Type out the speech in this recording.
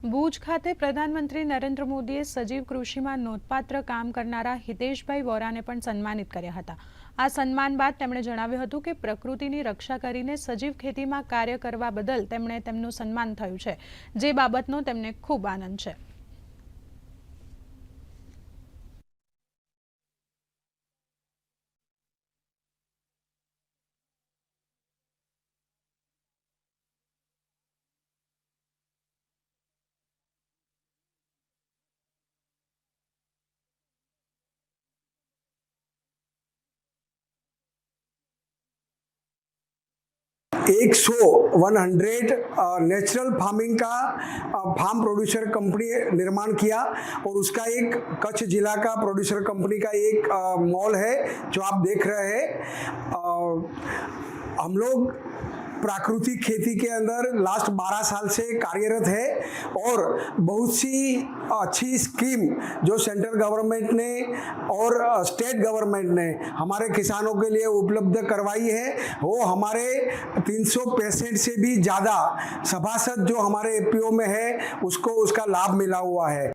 ભુજ ખાતે પ્રધાનમંત્રી નરેન્દ્ર મોદીએ સજીવ કૃષિમાં નોંધપાત્ર કામ કરનારા હિતેશભાઈ વોરાને પણ સન્માનિત કર્યા હતા। આ સન્માન બાદ તેમણે જણાવ્યું હતું કે પ્રકૃતિની રક્ષા કરીને સજીવ ખેતીમાં કાર્ય કરવા બદલ તેમનું સન્માન થયું છે, જે બાબતનો તેમને ખૂબ આનંદ છે। एक 100 नेचुरल फार्मिंग का फार्म प्रोड्यूसर कंपनी निर्माण किया और उसका एक कच्छ जिला का प्रोड्यूसर कंपनी का एक मॉल है जो आप देख रहे हैं। हम लोग प्राकृतिक खेती के अंदर लास्ट 12 साल से कार्यरत है और बहुत सी अच्छी स्कीम जो सेंट्रल गवर्नमेंट ने और स्टेट गवर्नमेंट ने हमारे किसानों के लिए उपलब्ध करवाई है। वो हमारे 365 से भी ज़्यादा सभासद जो हमारे एपीओ में है उसको उसका लाभ मिला हुआ है।